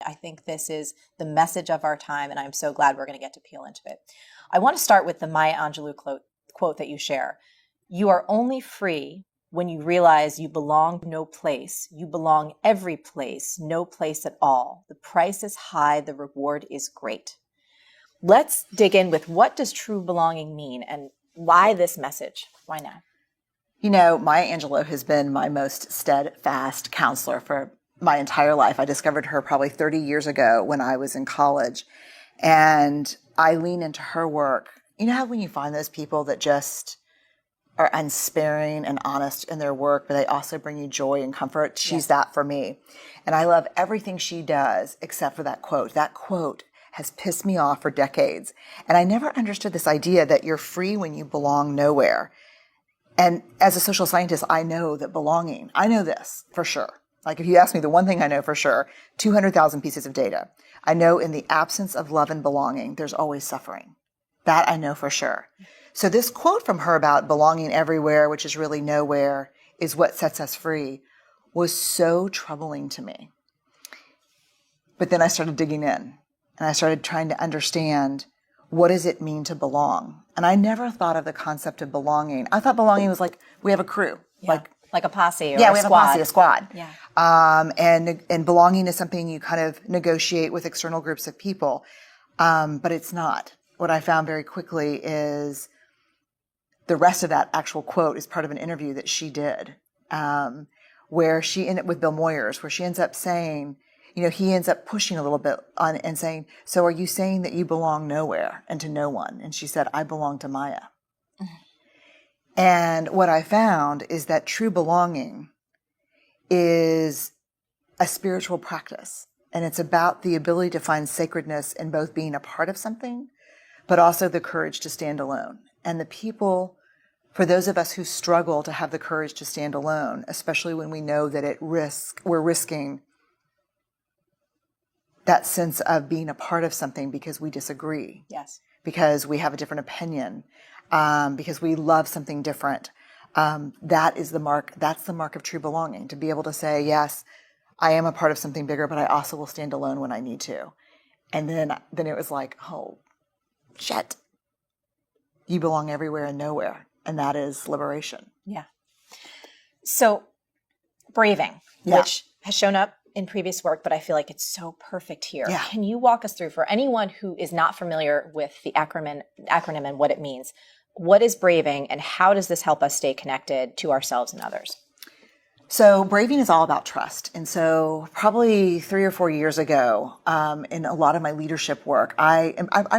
I think this is the message of our time, and I'm so glad we're going to get to peel into it. I want to start with the Maya Angelou quote that you share. You are only free when you realize you belong no place. You belong every place, no place at all. The price is high, the reward is great. Let's dig in with what does true belonging mean and why this message? Why now? You know, Maya Angelou has been my most steadfast counselor for my entire life. I discovered her probably 30 years ago when I was in college. And I lean into her work. You know how when you find those people that just are unsparing and honest in their work, but they also bring you joy and comfort? She's that for me. And I love everything she does except for that quote. That quote has pissed me off for decades. And I never understood this idea that you're free when you belong nowhere. And as a social scientist, I know that belonging, I know this for sure. Like if you ask me the one thing I know for sure, 200,000 pieces of data. I know in the absence of love and belonging, there's always suffering. That I know for sure. So this quote from her about belonging everywhere, which is really nowhere, is what sets us free, was so troubling to me. But then I started digging in and I started trying to understand, what does it mean to belong? And I never thought of the concept of belonging. I thought belonging was like, we have a crew. Like a posse or yeah, a we have squad. a posse, a squad. Yeah. And belonging is something you kind of negotiate with external groups of people. But it's not. What I found very quickly is the rest of that actual quote is part of an interview that she did, where she ended up with Bill Moyers, where she ends up saying, you know, he ends up pushing a little bit on and saying, so are you saying that you belong nowhere and to no one? And she said, I belong to Maya. And what I found is that true belonging is a spiritual practice. And it's about the ability to find sacredness in both being a part of something, but also the courage to stand alone. And the people, for those of us who struggle to have the courage to stand alone, especially when we know that we're risking that sense of being a part of something because we disagree. Yes. Because we have a different opinion. Because we love something different. That's the mark of true belonging, to be able to say, yes, I am a part of something bigger, but I also will stand alone when I need to. And then it was like, oh, shit. You belong everywhere and nowhere. And that is liberation. Yeah. So braving, which has shown up in previous work, but I feel like it's so perfect here. Yeah. Can you walk us through, for anyone who is not familiar with the acronym and what it means, what is braving and how does this help us stay connected to ourselves and others? So braving is all about trust. And so probably 3 or 4 years ago, in a lot of my leadership work, I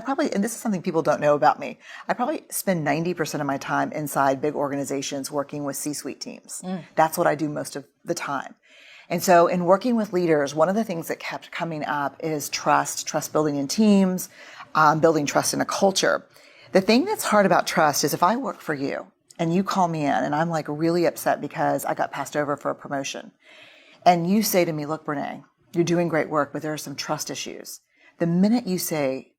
probably, and this is something people don't know about me, I probably spend 90% of my time inside big organizations working with C-suite teams. That's what I do most of the time. And so in working with leaders, one of the things that kept coming up is trust building in teams, building trust in a culture. The thing that's hard about trust is if I work for you and you call me in and I'm like really upset because I got passed over for a promotion and you say to me, look, Brené, you're doing great work, but there are some trust issues. The minute you say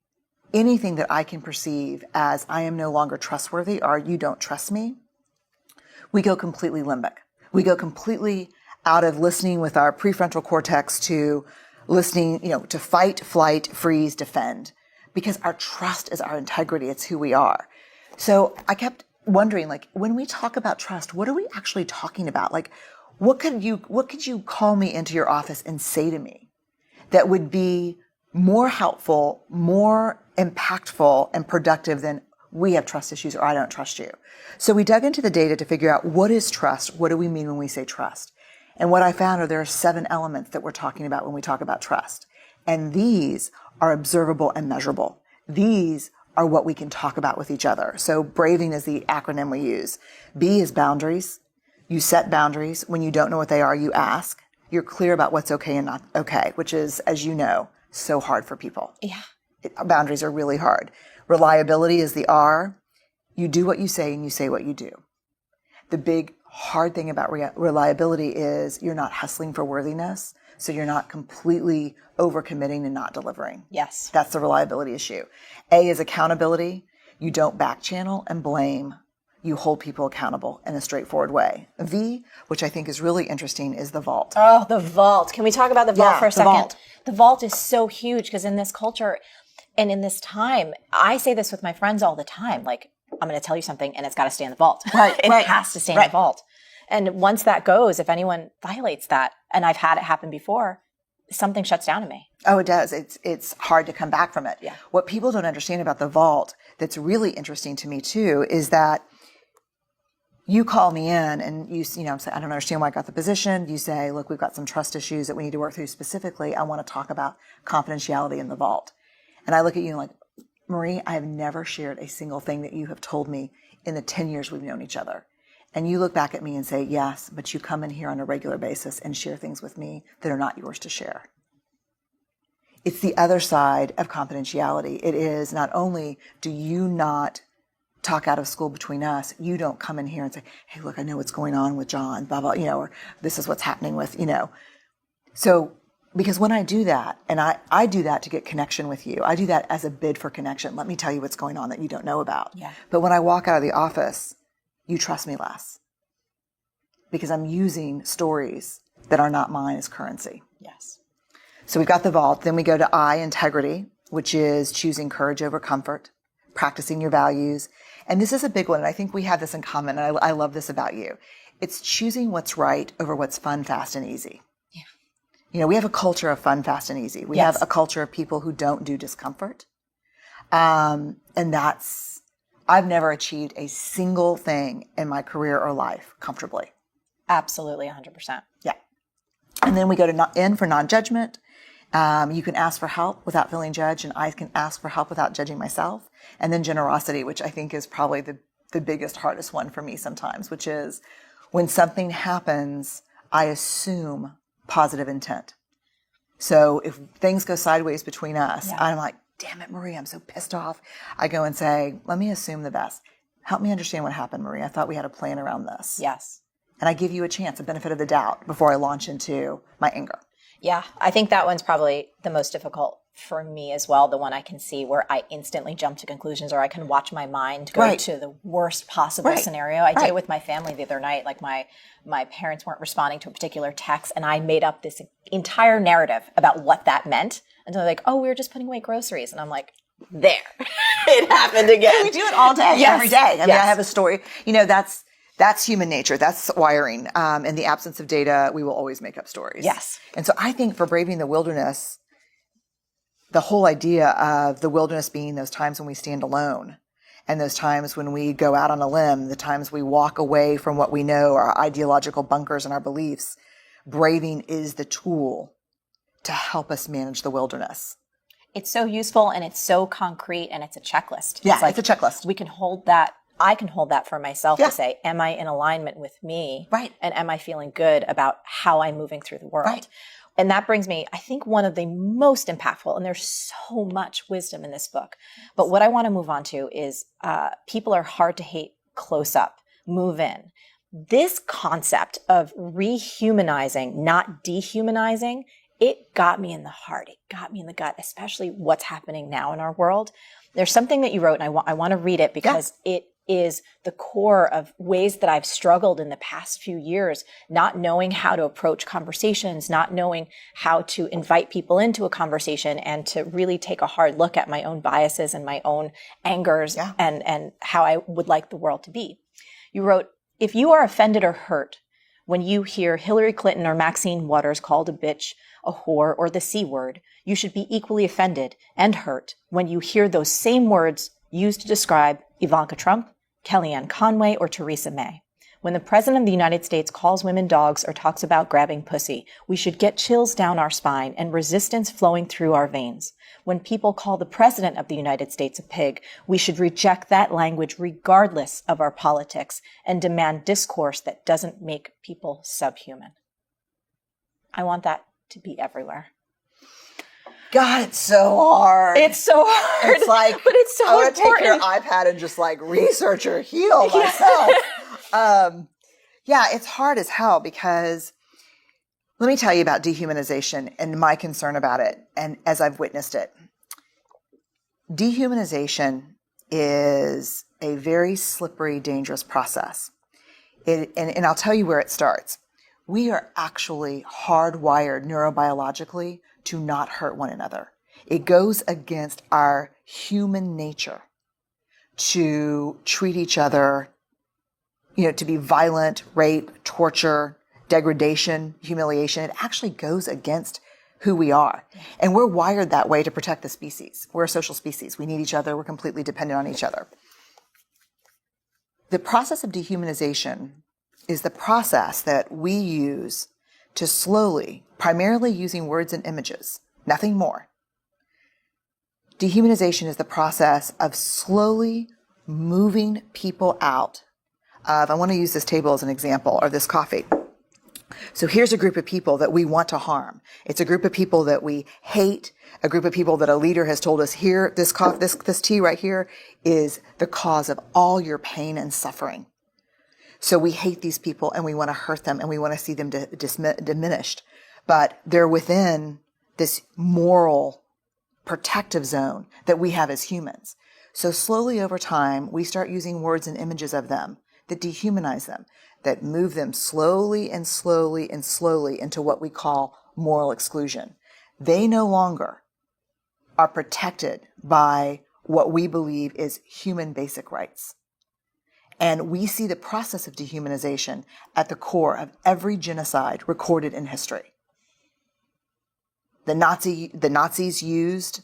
anything that I can perceive as I am no longer trustworthy or you don't trust me, we go completely limbic. We go completely out of listening with our prefrontal cortex to listening, to fight, flight, freeze, defend. Because our trust is our integrity. It's who we are. So I kept wondering, when we talk about trust, what are we actually talking about? What could you call me into your office and say to me that would be more helpful, more impactful and productive than we have trust issues or I don't trust you? So we dug into the data to figure out what is trust? What do we mean when we say trust? And what I found are there are 7 elements that we're talking about when we talk about trust. And these are observable and measurable. These are what we can talk about with each other. So braving is the acronym we use. B is boundaries. You set boundaries. When you don't know what they are, you ask. You're clear about what's okay and not okay, which is, as you know, so hard for people. Yeah. Boundaries are really hard. Reliability is the R. You do what you say and you say what you do. The big hard thing about reliability is you're not hustling for worthiness. So you're not completely overcommitting and not delivering. Yes. That's the reliability issue. A is accountability. You don't back channel and blame. you hold people accountable in a straightforward way. V, which I think is really interesting, is the vault. Oh, the vault. Can we talk about the vault for a second? Vault. The vault is so huge because in this culture and in this time, I say this with my friends all the time, like, I'm going to tell you something and it's got to stay in the vault. Right, It has to stay in the vault. And once that goes, if anyone violates that, and I've had it happen before, something shuts down in me. Oh, it does. It's hard to come back from it. Yeah. What people don't understand about the vault that's really interesting to me too is that you call me in and you say, I don't understand why I got the position. You say, look, we've got some trust issues that we need to work through specifically. I want to talk about confidentiality in the vault. And I look at you and like, Marie, I have never shared a single thing that you have told me in the 10 years we've known each other. And you look back at me and say, yes, but you come in here on a regular basis and share things with me that are not yours to share. It's the other side of confidentiality. It is not only do you not talk out of school between us, you don't come in here and say, hey, look, I know what's going on with John, blah, blah, or this is what's happening with, So, because when I do that, and I do that to get connection with you, I do that as a bid for connection. Let me tell you what's going on that you don't know about. Yeah. But when I walk out of the office, you trust me less because I'm using stories that are not mine as currency. Yes. So we've got the vault. Then we go to I, integrity, which is choosing courage over comfort, practicing your values. And this is a big one. And I think we have this in common. And I love this about you. It's choosing what's right over what's fun, fast, and easy. Yeah. We have a culture of fun, fast, and easy. We have a culture of people who don't do discomfort. And I've never achieved a single thing in my career or life comfortably. Absolutely, 100%. Yeah. And then we go to N for non-judgment. You can ask for help without feeling judged, and I can ask for help without judging myself. And then generosity, which I think is probably the biggest, hardest one for me sometimes, which is when something happens, I assume positive intent. So if things go sideways between us, I'm like, damn it, Marie, I'm so pissed off. I go and say, let me assume the best. Help me understand what happened, Marie. I thought we had a plan around this. Yes. And I give you a chance, a benefit of the doubt before I launch into my anger. Yeah, I think that one's probably the most difficult for me as well. The one I can see where I instantly jump to conclusions, or I can watch my mind go to the worst possible scenario. I did it with my family the other night. Like my parents weren't responding to a particular text, and I made up this entire narrative about what that meant. And they're like, oh, we were just putting away groceries. And I'm like, there. It happened again. We do it all day, every day. I mean, I have a story. That's human nature. That's wiring. In the absence of data, we will always make up stories. Yes. And so I think for Braving the Wilderness, the whole idea of the wilderness being those times when we stand alone and those times when we go out on a limb, the times we walk away from what we know, our ideological bunkers and our beliefs, braving is the tool to help us manage the wilderness. It's so useful and it's so concrete and it's a checklist. Yeah, it's a checklist. We can hold that. I can hold that for myself to say, am I in alignment with me? Right. And am I feeling good about how I'm moving through the world? Right. And that brings me, I think, one of the most impactful, and there's so much wisdom in this book, but what I want to move on to is people are hard to hate close up, move in. This concept of rehumanizing, not dehumanizing, it got me in the heart. It got me in the gut, especially what's happening now in our world. There's something that you wrote, and I want to read it because it is the core of ways that I've struggled in the past few years, not knowing how to approach conversations, not knowing how to invite people into a conversation, and to really take a hard look at my own biases and my own angers and how I would like the world to be. You wrote, if you are offended or hurt when you hear Hillary Clinton or Maxine Waters called a bitch, a whore, or the C word, you should be equally offended and hurt when you hear those same words used to describe Ivanka Trump, Kellyanne Conway, or Theresa May. When the President of the United States calls women dogs or talks about grabbing pussy, we should get chills down our spine and resistance flowing through our veins. When people call the President of the United States a pig, we should reject that language regardless of our politics and demand discourse that doesn't make people subhuman. I want that to be everywhere. God, it's so hard. It's so hard. It's like, but it's so I want to take important. your iPad and just like research or heal myself. It's hard as hell because let me tell you about dehumanization and my concern about it. And as I've witnessed it, dehumanization is a very slippery, dangerous process. And I'll tell you where it starts. We are actually hardwired neurobiologically to not hurt one another. It goes against our human nature to treat each other, to be violent, rape, torture, degradation, humiliation. It actually goes against who we are. And we're wired that way to protect the species. We're a social species. We need each other. We're completely dependent on each other. The process of dehumanization is the process that we use to slowly, primarily using words and images, nothing more. Dehumanization is the process of slowly moving people out of, I want to use this table as an example, or this coffee. So here's a group of people that we want to harm. It's a group of people that we hate, a group of people that a leader has told us, here, this tea right here is the cause of all your pain and suffering. So we hate these people and we want to hurt them and we want to see them diminished. But they're within this moral protective zone that we have as humans. So slowly over time, we start using words and images of them that dehumanize them, that move them slowly and slowly and slowly into what we call moral exclusion. They no longer are protected by what we believe is human basic rights. And we see the process of dehumanization at the core of every genocide recorded in history. The Nazis used,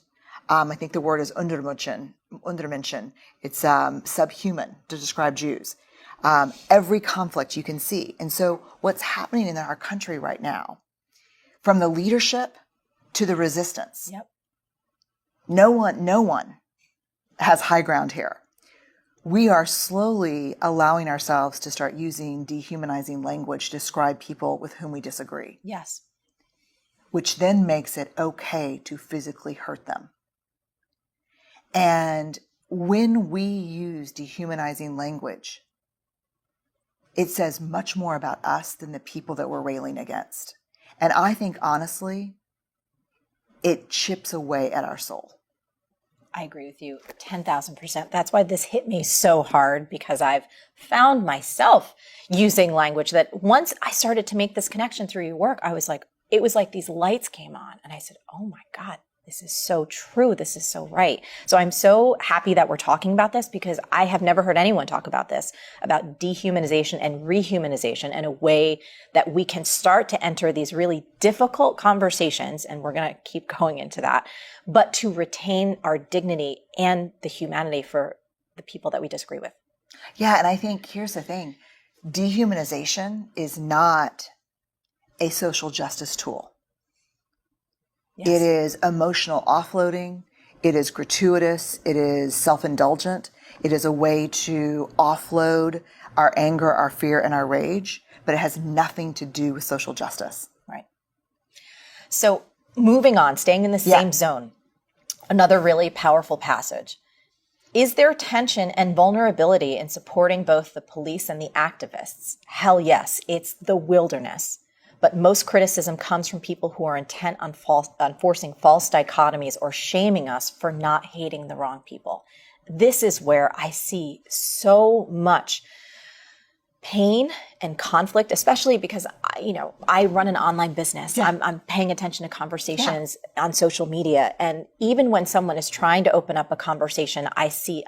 I think the word is Untermenschen. It's subhuman to describe Jews. Every conflict you can see. And so what's happening in our country right now, from the leadership to the resistance, no one has high ground here. We are slowly allowing ourselves to start using dehumanizing language to describe people with whom we disagree. Yes. Which then makes it okay to physically hurt them. And when we use dehumanizing language, it says much more about us than the people that we're railing against. And I think, honestly, it chips away at our soul. I agree with you 10,000%. That's why this hit me so hard, because I've found myself using language that once I started to make this connection through your work, it was like these lights came on and I said, oh my God, this is so true. This is so right. So I'm so happy that we're talking about this, because I have never heard anyone talk about this, about dehumanization and rehumanization in a way that we can start to enter these really difficult conversations. And we're going to keep going into that, but to retain our dignity and the humanity for the people that we disagree with. Yeah. And I think here's the thing. Dehumanization is not a social justice tool. Yes. It is emotional offloading. It is gratuitous. It is self-indulgent. It is a way to offload our anger, our fear, and our rage, but it has nothing to do with social justice. Right. So moving on, staying in the same zone, another really powerful passage. Is there tension and vulnerability in supporting both the police and the activists? Hell yes, it's the wilderness. But most criticism comes from people who are intent on forcing false dichotomies or shaming us for not hating the wrong people. This is where I see so much pain and conflict, especially because I run an online business. Yeah. I'm paying attention to conversations on social media. And even when someone is trying to open up a conversation, I see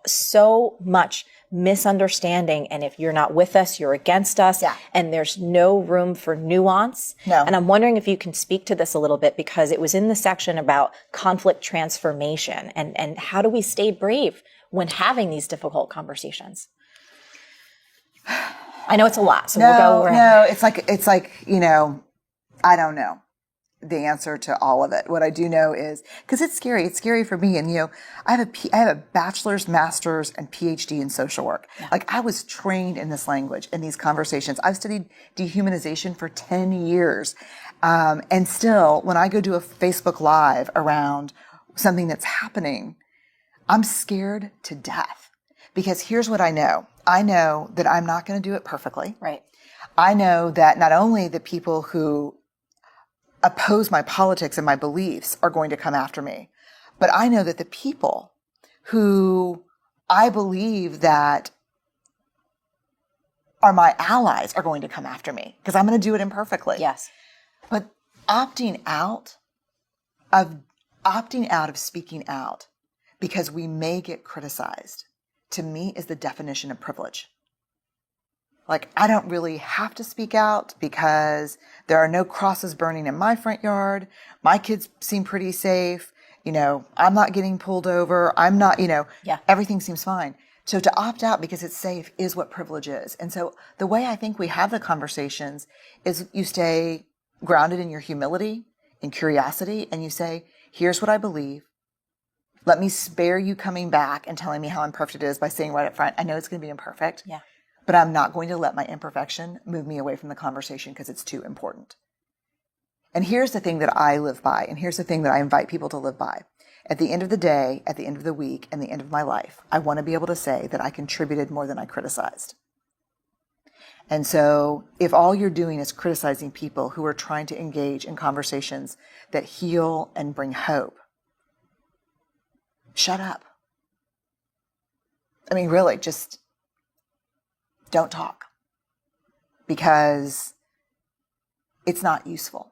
so much misunderstanding. And if you're not with us, you're against us. Yeah. And there's no room for nuance. No. And I'm wondering if you can speak to this a little bit, because it was in the section about conflict transformation and how do we stay brave when having these difficult conversations? I know it's a lot, so we'll go wherever. No, it's like, I don't know the answer to all of it. What I do know is, because it's scary. It's scary for me. And, I have a bachelor's, master's, and PhD in social work. Yeah. Like, I was trained in this language, in these conversations. I've studied dehumanization for 10 years. And still, when I go do a Facebook Live around something that's happening, I'm scared to death. Because here's what I know. I know that I'm not going to do it perfectly. Right. I know that not only the people who oppose my politics and my beliefs are going to come after me, but I know that the people who I believe that my allies are going to come after me because I'm going to do it imperfectly. Yes. But opting out of speaking out because we may get criticized, to me, is the definition of privilege. Like, I don't really have to speak out because there are no crosses burning in my front yard. My kids seem pretty safe. I'm not getting pulled over. I'm not, everything seems fine. So to opt out because it's safe is what privilege is. And so the way I think we have the conversations is you stay grounded in your humility and curiosity, and you say, here's what I believe. Let me spare you coming back and telling me how imperfect it is by saying right up front, I know it's going to be imperfect. Yeah. But I'm not going to let my imperfection move me away from the conversation because it's too important. And here's the thing that I live by, and here's the thing that I invite people to live by. At the end of the day, at the end of the week, and the end of my life, I want to be able to say that I contributed more than I criticized. And so if all you're doing is criticizing people who are trying to engage in conversations that heal and bring hope, shut up. I mean, really, just don't talk, because it's not useful.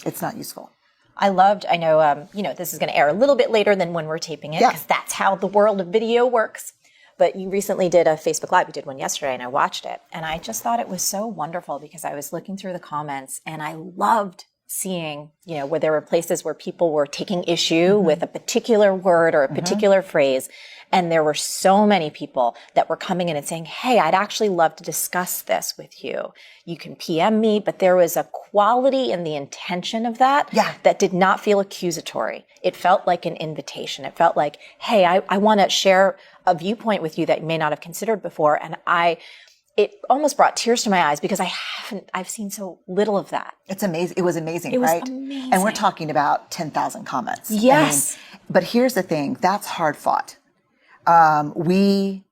It's not useful. I know, this is going to air a little bit later than when we're taping it, because that's how the world of video works. But you recently did a Facebook Live. You did one yesterday, and I watched it. And I just thought it was so wonderful because I was looking through the comments, and I loved seeing, where there were places where people were taking issue with a particular word or a particular phrase. And there were so many people that were coming in and saying, hey, I'd actually love to discuss this with you. You can PM me, but there was a quality in the intention of that that did not feel accusatory. It felt like an invitation. It felt like, hey, I want to share a viewpoint with you that you may not have considered before. And it almost brought tears to my eyes because I've seen so little of that. It's amazing. It was amazing, It was right? amazing. And we're talking about 10,000 comments. Yes. But here's the thing. That's hard fought. We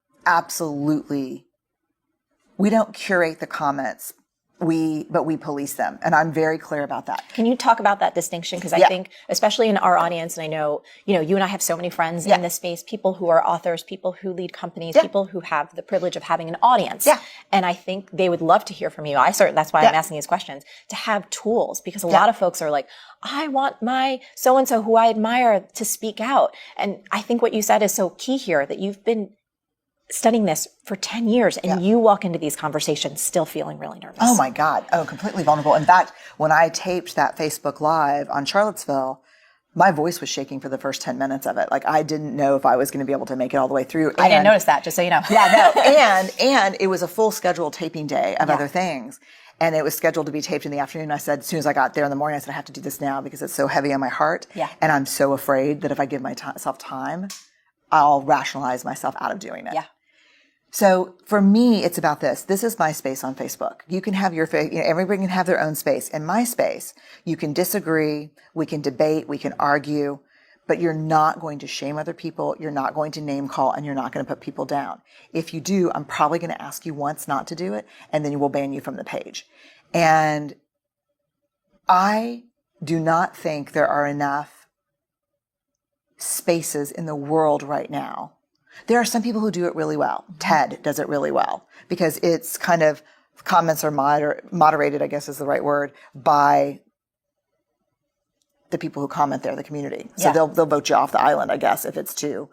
don't curate the comments, but we police them. And I'm very clear about that. Can you talk about that distinction? Because I think, especially in our audience, and I know, you and I have so many friends in this space, people who are authors, people who lead companies, people who have the privilege of having an audience. Yeah. And I think they would love to hear from you. That's why I'm asking these questions, to have tools, because a lot of folks are like, I want my so-and-so who I admire to speak out. And I think what you said is so key here, that you've been studying this for 10 years and you walk into these conversations still feeling really nervous. Oh my God. Oh, completely vulnerable. In fact, when I taped that Facebook Live on Charlottesville, my voice was shaking for the first 10 minutes of it. Like, I didn't know if I was going to be able to make it all the way through. I didn't notice that, just so you know. And it was a full scheduled taping day of other things. And it was scheduled to be taped in the afternoon. I said, as soon as I got there in the morning, I said, I have to do this now because it's so heavy on my heart. Yeah. And I'm so afraid that if I give myself time, I'll rationalize myself out of doing it. Yeah. So for me, it's about this. This is my space on Facebook. You can have everybody can have their own space. In my space, you can disagree, we can debate, we can argue, but you're not going to shame other people. You're not going to name call, and you're not going to put people down. If you do, I'm probably going to ask you once not to do it, and then we'll ban you from the page. And I do not think there are enough spaces in the world right now. There are some people who do it really well. TED does it really well because it's kind of, comments are moderated, I guess is the right word, by the people who comment there, the community. So they'll vote you off the island, I guess, if it's too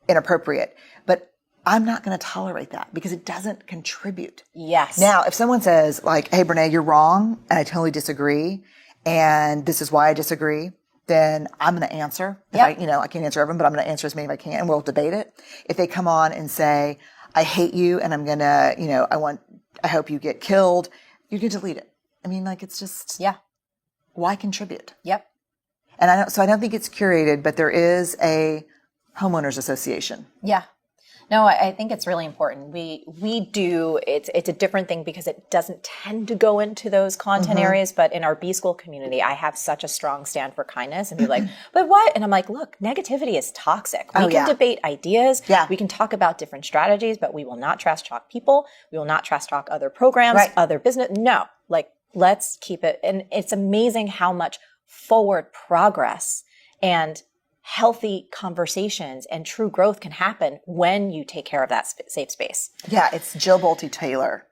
inappropriate. But I'm not going to tolerate that because it doesn't contribute. Yes. Now, if someone says like, hey, Brené, you're wrong, and I totally disagree, and this is why I disagree, then I'm going to answer. I can't answer everyone, but I'm going to answer as many as I can, and we'll debate it. If they come on and say, I hate you, and I'm going to, I hope you get killed, you can delete it. I mean, like, it's just, why contribute? Yep. And I don't think it's curated, but there is a homeowners association. Yeah. No, I think it's really important. We do, it's a different thing because it doesn't tend to go into those content areas, but in our B School community, I have such a strong stand for kindness and be like, but what? And I'm like, look, negativity is toxic. We can debate ideas. Yeah. We can talk about different strategies, but we will not trash talk people. We will not trash talk other programs, other business. No, let's keep it. And it's amazing how much forward progress and healthy conversations and true growth can happen when you take care of that safe space. Yeah, it's Jill Bolte Taylor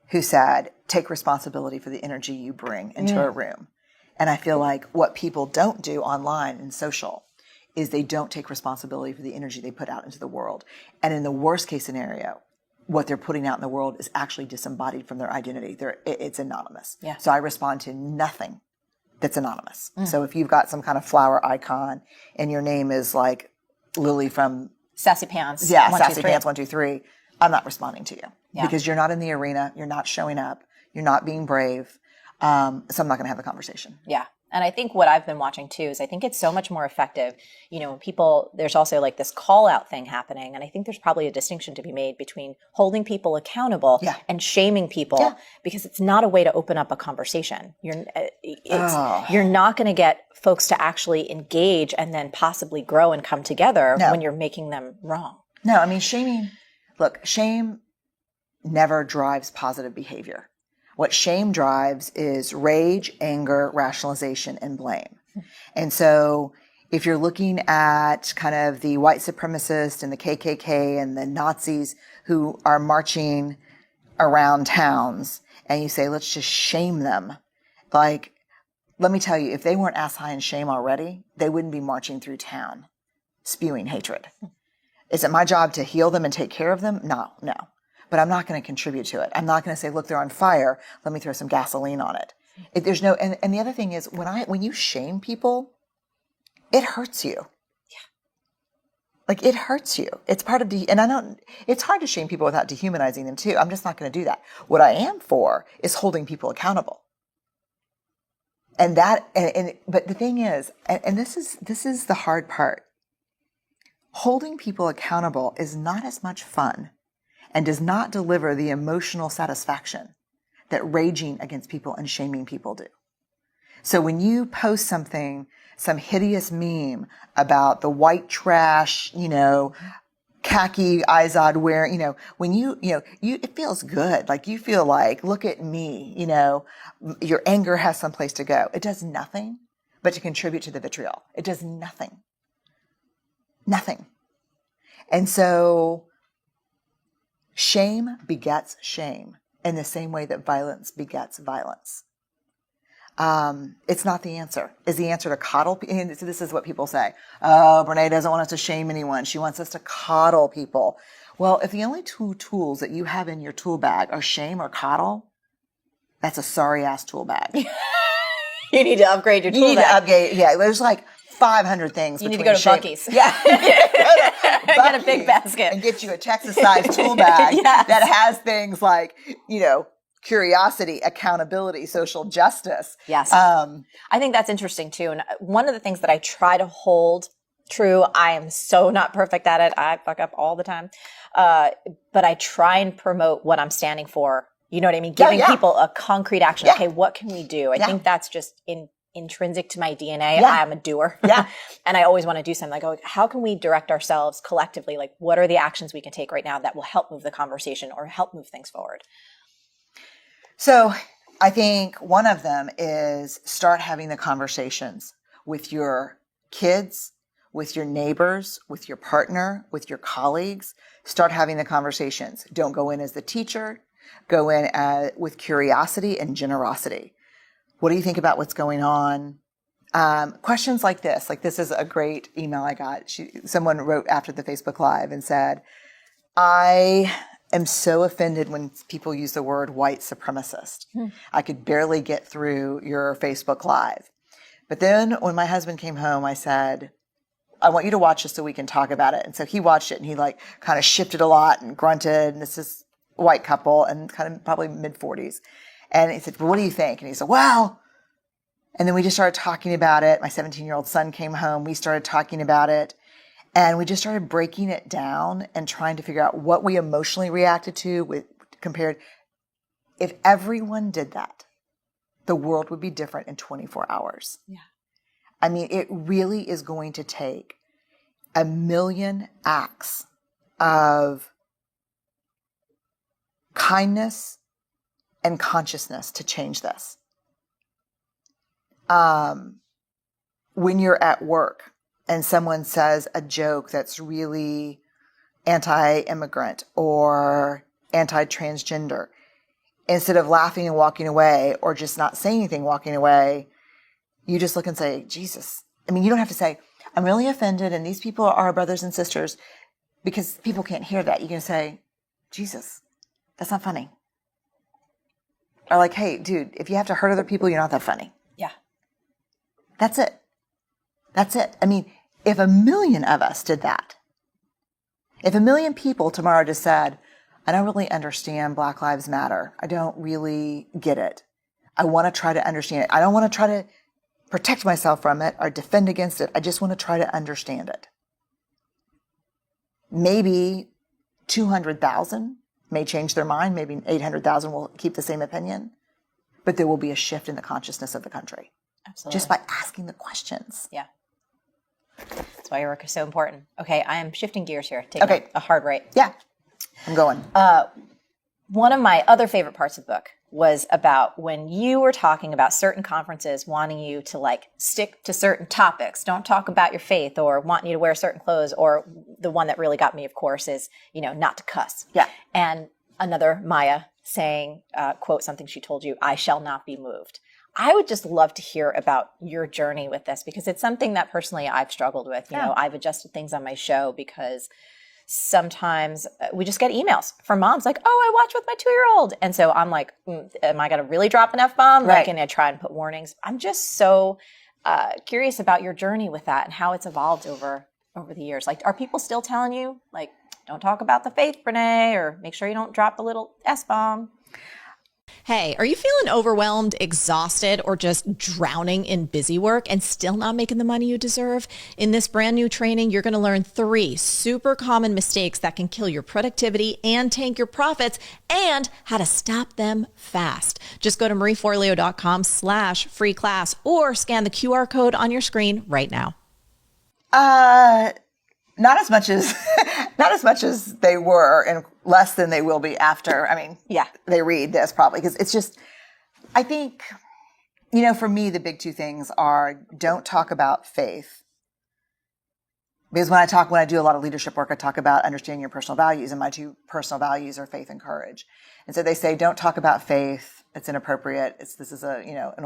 who said, take responsibility for the energy you bring into a room. And I feel like what people don't do online and social is they don't take responsibility for the energy they put out into the world. And in the worst case scenario, what they're putting out in the world is actually disembodied from their identity. It's anonymous. Yeah. So I respond to nothing that's anonymous. So if you've got some kind of flower icon and your name is like Lily from Sassy Pants. Yeah, 1, 2, Sassy 3. Pants 1, 2, 3. I'm not responding to you because you're not in the arena. You're not showing up. You're not being brave. So I'm not going to have the conversation. Yeah. And I think what I've been watching too is I think it's so much more effective. You know, when people, there's also like this call out thing happening. And I think there's probably a distinction to be made between holding people accountable and shaming people because it's not a way to open up a conversation. You're not going to get folks to actually engage and then possibly grow and come together when you're making them wrong. No, I mean, shame never drives positive behavior. What shame drives is rage, anger, rationalization, and blame. And so if you're looking at kind of the white supremacists and the KKK and the Nazis who are marching around towns and you say, let's just shame them. Like, let me tell you, if they weren't ass high in shame already, they wouldn't be marching through town spewing hatred. Is it my job to heal them and take care of them? No. But I'm not going to contribute to it. I'm not going to say, look, they're on fire. Let me throw some gasoline on it. There's no, and the other thing is when you shame people, it hurts you. Yeah. Like it hurts you. It's part of it's hard to shame people without dehumanizing them too. I'm just not going to do that. What I am for is holding people accountable. And but the thing is, and this is the hard part. Holding people accountable is not as much fun and does not deliver the emotional satisfaction that raging against people and shaming people do. So when you post some hideous meme about the white trash, khaki Izod wearing, when it feels good. Like you feel like, look at me, your anger has someplace to go. It does nothing but to contribute to the vitriol. It does nothing. Nothing. And so shame begets shame in the same way that violence begets violence. It's not the answer. Is the answer to coddle people? And so this is what people say. Oh, Brené doesn't want us to shame anyone. She wants us to coddle people. Well, if the only two tools that you have in your tool bag are shame or coddle, that's a sorry-ass tool bag. You need to upgrade your tool bag. You need to upgrade. Yeah, there's like 500 things. You need to go to Buc-ee's. Yeah. Get a big basket. And get you a Texas-sized tool bag that has things like, curiosity, accountability, social justice. Yes. I think that's interesting too. And one of the things that I try to hold true, I am so not perfect at it. I fuck up all the time. But I try and promote what I'm standing for. You know what I mean? Giving people a concrete action. Yeah. Okay, what can we do? I think that's just intrinsic to my DNA. I am a doer. Yeah. And I always want to do something. I go, how can we direct ourselves collectively? Like, what are the actions we can take right now that will help move the conversation or help move things forward? So I think one of them is start having the conversations with your kids, with your neighbors, with your partner, with your colleagues. Start having the conversations. Don't go in as the teacher. Go in with curiosity and generosity. What do you think about what's going on? Questions like this. Like, this is a great email I got. Someone wrote after the Facebook Live and said, I am so offended when people use the word white supremacist. I could barely get through your Facebook Live. But then when my husband came home, I said, I want you to watch this so we can talk about it. And so he watched it and he kind of shifted a lot and grunted. And this is a white couple and kind of probably mid-40s. And he said, well, what do you think? And he said, well, and then we just started talking about it. My 17-year-old son came home. We started talking about it. And we just started breaking it down and trying to figure out what we emotionally reacted to compared. If everyone did that, the world would be different in 24 hours. Yeah. I mean, it really is going to take 1 million acts of kindness and consciousness to change this. When you're at work and someone says a joke that's really anti-immigrant or anti-transgender, instead of laughing and walking away or just not saying anything, walking away, you just look and say, Jesus. I mean, you don't have to say, I'm really offended and these people are our brothers and sisters, because people can't hear that. You can say, Jesus, that's not funny. Or like, hey, dude, if you have to hurt other people, you're not that funny. Yeah. That's it. That's it. I mean, if 1 million of us did that, if 1 million people tomorrow just said, I don't really understand Black Lives Matter. I don't really get it. I want to try to understand it. I don't want to try to protect myself from it or defend against it. I just want to try to understand it. Maybe 200,000 may change their mind. Maybe 800,000 will keep the same opinion. But there will be a shift in the consciousness of the country. Absolutely. Just by asking the questions. Yeah. That's why your work is so important. Okay, I am shifting gears here. Taking a hard right. Yeah, I'm going. One of my other favorite parts of the book was about when you were talking about certain conferences wanting you to like stick to certain topics. Don't talk about your faith, or wanting you to wear certain clothes, or the one that really got me, of course, is, not to cuss. Yeah. And another, Maya, saying, quote, something she told you, I shall not be moved. I would just love to hear about your journey with this, because it's something that personally I've struggled with. You know, I've adjusted things on my show because sometimes we just get emails from moms like, oh, I watch with my 2-year-old. And so I'm like, am I going to really drop an F-bomb? Right. Like, and I try and put warnings. I'm just so curious about your journey with that and how it's evolved over the years. Like, are people still telling you, like, don't talk about the faith, Brené, or make sure you don't drop a little S-bomb? Hey, are you feeling overwhelmed, exhausted, or just drowning in busy work and still not making the money you deserve? In this brand new training, you're going to learn 3 super common mistakes that can kill your productivity and tank your profits, and how to stop them fast. Just go to marieforleo.com/free class or scan the QR code on your screen right now. Not as much as they were, and less than they will be after. I mean, they read this probably, because it's just, I think, for me, the big 2 things are, don't talk about faith. Because when I do a lot of leadership work, I talk about understanding your personal values, and my 2 personal values are faith and courage. And so they say, don't talk about faith. It's inappropriate. This is an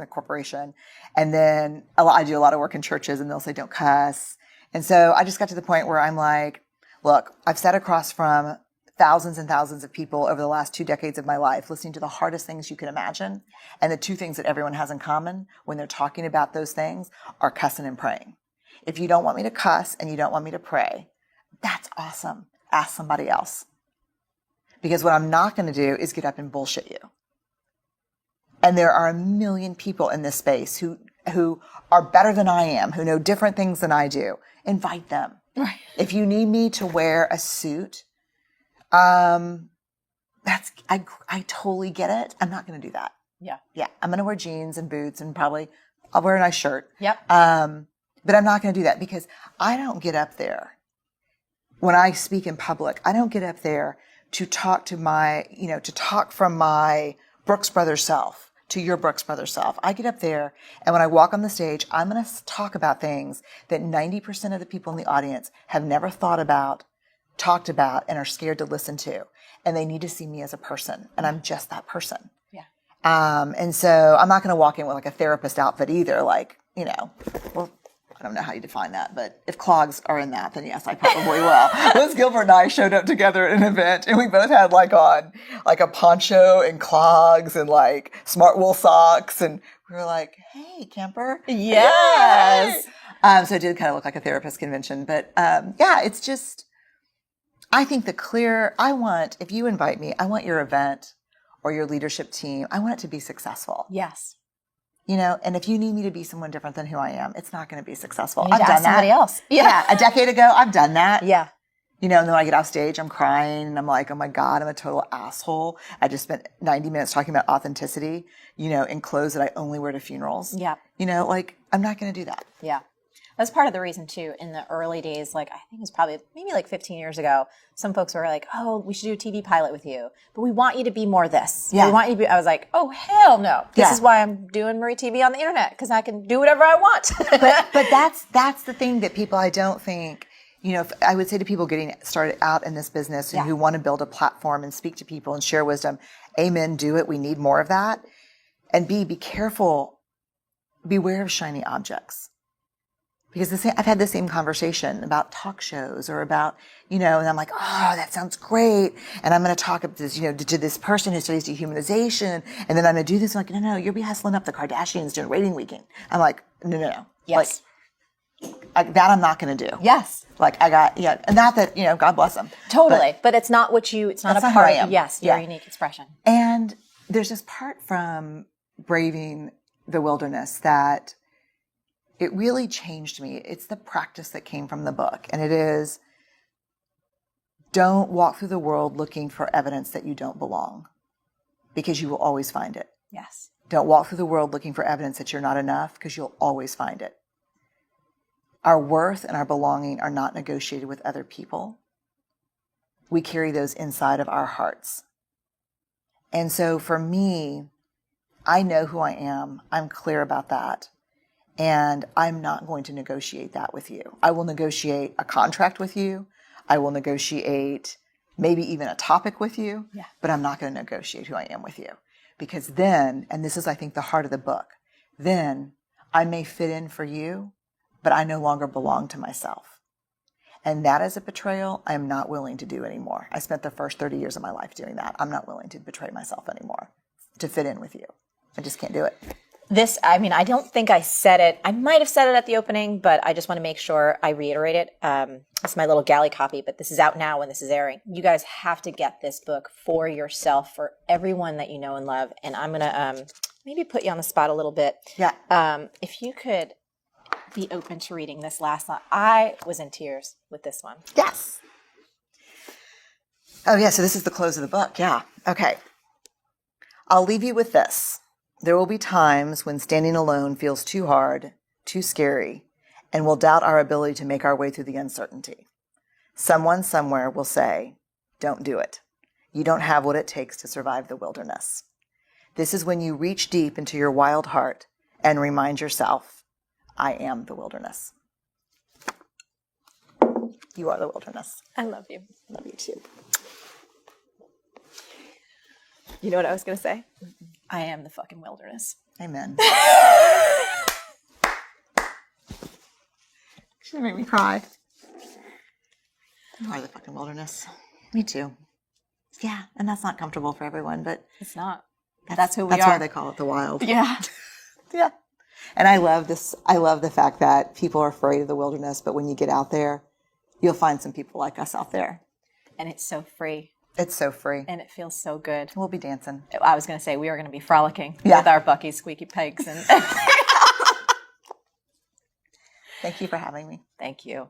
corporation. And then I do a lot of work in churches, and they'll say, don't cuss. And so I just got to the point where I'm like, look, I've sat across from thousands and thousands of people over the last 2 decades of my life, listening to the hardest things you can imagine. And the 2 things that everyone has in common when they're talking about those things are cussing and praying. If you don't want me to cuss and you don't want me to pray, that's awesome. Ask somebody else. Because what I'm not going to do is get up and bullshit you. And there are 1 million people in this space who are better than I am, who know different things than I do. Invite them. Right. If you need me to wear a suit, I totally get it. I'm not going to do that. Yeah. Yeah. I'm going to wear jeans and boots, and probably I'll wear a nice shirt. Yep. But I'm not going to do that, because I don't get up there when I speak in public. I don't get up there to talk to to talk from my Brooks Brothers self to your Brooks Brothers self. I get up there, and when I walk on the stage, I'm going to talk about things that 90% of the people in the audience have never thought about, talked about, and are scared to listen to. And they need to see me as a person, and I'm just that person. Yeah. And so I'm not going to walk in with like a therapist outfit either. Like, well, I don't know how you define that, but if clogs are in that, then yes, I probably will. Liz Gilbert and I showed up together at an event, and we both had on a poncho and clogs and smart wool socks, and we were like, "Hey, camper!" Yes. So it did kind of look like a therapist convention, but it's just, I think if you invite me, I want your event or your leadership team, I want it to be successful. Yes. And if you need me to be someone different than who I am, it's not going to be successful. I've done that. Somebody else. Yeah. A decade ago, I've done that. Yeah. And then when I get off stage, I'm crying, and I'm like, oh my God, I'm a total asshole. I just spent 90 minutes talking about authenticity, in clothes that I only wear to funerals. Yeah. I'm not going to do that. Yeah. That's part of the reason too. In the early days, like I think it was probably maybe like 15 years ago, some folks were like, "Oh, we should do a TV pilot with you, but we want you to be more this. Yeah. We want you to be." I was like, "Oh hell no! This is why I'm doing Marie TV on the internet because I can do whatever I want." but that's the thing that people, I don't think, if I would say to people getting started out in this business and who want to build a platform and speak to people and share wisdom, amen, do it. We need more of that. And be careful, beware of shiny objects. Because I've had the same conversation about talk shows or about, and I'm like, oh, that sounds great. And I'm going to talk about this, to this person who studies dehumanization. And then I'm going to do this. I'm like, no, you'll be hustling up the Kardashians during rating weekend. I'm like, no. Yes. Like, that I'm not going to do. Yes. Like and not that, God bless them. Totally. But it's not it's not a not part who I am. Yes, your unique expression. And there's this part from Braving the Wilderness that it really changed me. It's the practice that came from the book. And it is, don't walk through the world looking for evidence that you don't belong, because you will always find it. Yes. Don't walk through the world looking for evidence that you're not enough, because you'll always find it. Our worth and our belonging are not negotiated with other people. We carry those inside of our hearts. And so for me, I know who I am. I'm clear about that. And I'm not going to negotiate that with you. I will negotiate a contract with you. I will negotiate maybe even a topic with you, but I'm not going to negotiate who I am with you. Because then, and this is, I think, the heart of the book, then I may fit in for you, but I no longer belong to myself. And that is a betrayal I am not willing to do anymore. I spent the first 30 years of my life doing that. I'm not willing to betray myself anymore to fit in with you. I just can't do it. I don't think I said it. I might have said it at the opening, but I just want to make sure I reiterate it. It's my little galley copy, but this is out now when this is airing. You guys have to get this book for yourself, for everyone that you know and love. And I'm going to maybe put you on the spot a little bit. Yeah. If you could be open to reading this last line. I was in tears with this one. Yes. Oh, yeah. So this is the close of the book. Yeah. Okay. I'll leave you with this. There will be times when standing alone feels too hard, too scary, and we'll doubt our ability to make our way through the uncertainty. Someone somewhere will say, don't do it. You don't have what it takes to survive the wilderness. This is when you reach deep into your wild heart and remind yourself, I am the wilderness. You are the wilderness. I love you. Love you too. You know what I was going to say? I am the fucking wilderness. Amen. She's gonna make me cry. You are the fucking wilderness. Me too. Yeah, and that's not comfortable for everyone, but it's not. That's who we are. That's why they call it the wild. Yeah. Yeah. And I love this. I love the fact that people are afraid of the wilderness, but when you get out there, you'll find some people like us out there. And it's so free. It's so free. And it feels so good. We'll be dancing. I was going to say, we are going to be frolicking with our Bucky squeaky pigs. And Thank you for having me. Thank you.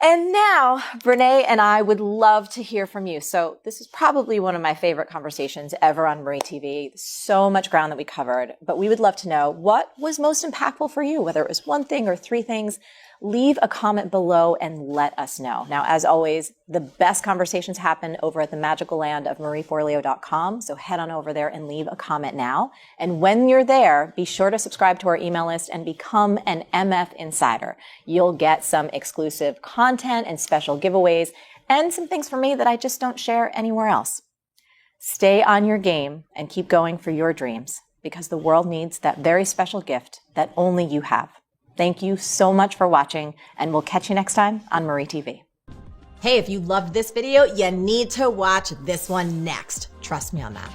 And now, Brené and I would love to hear from you. So this is probably one of my favorite conversations ever on Marie TV. So much ground that we covered, but we would love to know what was most impactful for you, whether it was one thing or three things. Leave a comment below and let us know. Now, as always, the best conversations happen over at the magical land of marieforleo.com. So head on over there and leave a comment now. And when you're there, be sure to subscribe to our email list and become an MF Insider. You'll get some exclusive content and special giveaways and some things from me that I just don't share anywhere else. Stay on your game and keep going for your dreams, because the world needs that very special gift that only you have. Thank you so much for watching, and we'll catch you next time on Marie TV. Hey, if you loved this video, you need to watch this one next. Trust me on that.